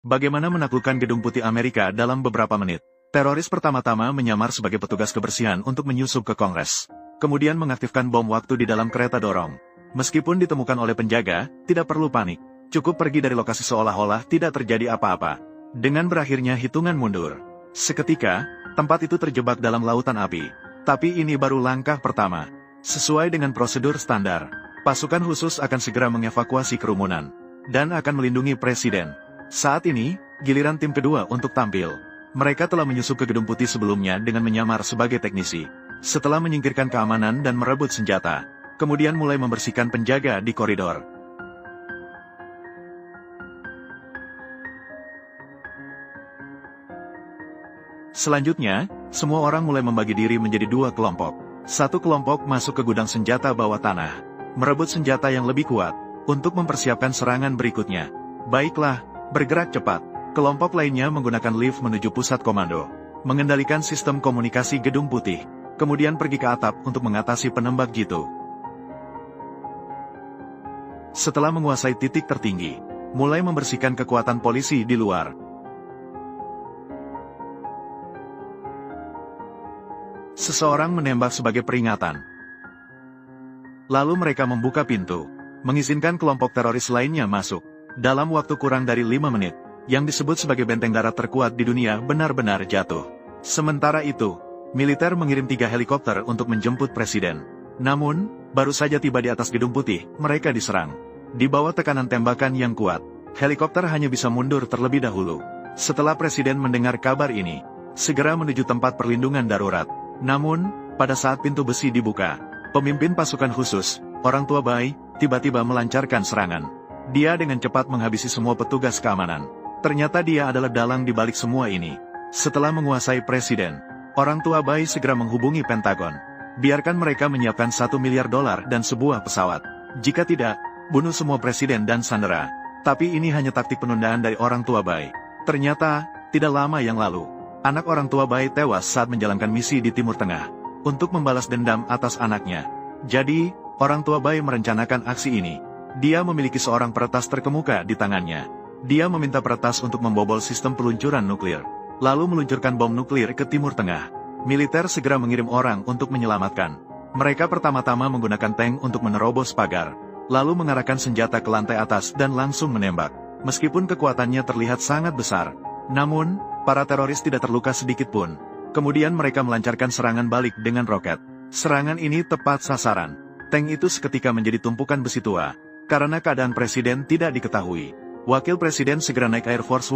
Bagaimana menaklukkan Gedung Putih Amerika dalam beberapa menit? Teroris pertama-tama menyamar sebagai petugas kebersihan untuk menyusup ke Kongres. Kemudian mengaktifkan bom waktu di dalam kereta dorong. Meskipun ditemukan oleh penjaga, tidak perlu panik. Cukup pergi dari lokasi seolah-olah tidak terjadi apa-apa. Dengan berakhirnya hitungan mundur. Seketika, tempat itu terjebak dalam lautan api. Tapi ini baru langkah pertama. Sesuai dengan prosedur standar, pasukan khusus akan segera mengevakuasi kerumunan. Dan akan melindungi Presiden. Saat ini, giliran tim kedua untuk tampil. Mereka telah menyusup ke Gedung Putih sebelumnya dengan menyamar sebagai teknisi. Setelah menyingkirkan keamanan dan merebut senjata, kemudian mulai membersihkan penjaga di koridor. Selanjutnya, semua orang mulai membagi diri menjadi dua kelompok. Satu kelompok masuk ke gudang senjata bawah tanah, merebut senjata yang lebih kuat, untuk mempersiapkan serangan berikutnya. Baiklah, bergerak cepat. Kelompok lainnya menggunakan lift menuju pusat komando, mengendalikan sistem komunikasi Gedung Putih, kemudian pergi ke atap untuk mengatasi penembak jitu. Setelah menguasai titik tertinggi, mulai membersihkan kekuatan polisi di luar. Seseorang menembak sebagai peringatan. Lalu mereka membuka pintu, mengizinkan kelompok teroris lainnya masuk. Dalam waktu kurang dari 5 menit, yang disebut sebagai benteng darat terkuat di dunia benar-benar jatuh. Sementara itu, militer mengirim 3 helikopter untuk menjemput Presiden. Namun, baru saja tiba di atas Gedung Putih, mereka diserang. Di bawah tekanan tembakan yang kuat, helikopter hanya bisa mundur terlebih dahulu. Setelah Presiden mendengar kabar ini, segera menuju tempat perlindungan darurat. Namun, pada saat pintu besi dibuka, pemimpin pasukan khusus, orang tua bayi, tiba-tiba melancarkan serangan. Dia dengan cepat menghabisi semua petugas keamanan. Ternyata dia adalah dalang di balik semua ini. Setelah menguasai Presiden, orang tua bayi segera menghubungi Pentagon. Biarkan mereka menyiapkan $1 miliar dan sebuah pesawat. Jika tidak, bunuh semua Presiden dan sandera. Tapi ini hanya taktik penundaan dari orang tua bayi. Ternyata, tidak lama yang lalu, anak orang tua bayi tewas saat menjalankan misi di Timur Tengah, untuk membalas dendam atas anaknya. Jadi, orang tua bayi merencanakan aksi ini. Dia memiliki seorang peretas terkemuka di tangannya. Dia meminta peretas untuk membobol sistem peluncuran nuklir, lalu meluncurkan bom nuklir ke Timur Tengah. Militer segera mengirim orang untuk menyelamatkan. Mereka pertama-tama menggunakan tank untuk menerobos pagar, lalu mengarahkan senjata ke lantai atas dan langsung menembak. Meskipun kekuatannya terlihat sangat besar, namun, para teroris tidak terluka sedikit pun. Kemudian mereka melancarkan serangan balik dengan roket. Serangan ini tepat sasaran. Tank itu seketika menjadi tumpukan besi tua. Karena keadaan Presiden tidak diketahui, Wakil Presiden segera naik Air Force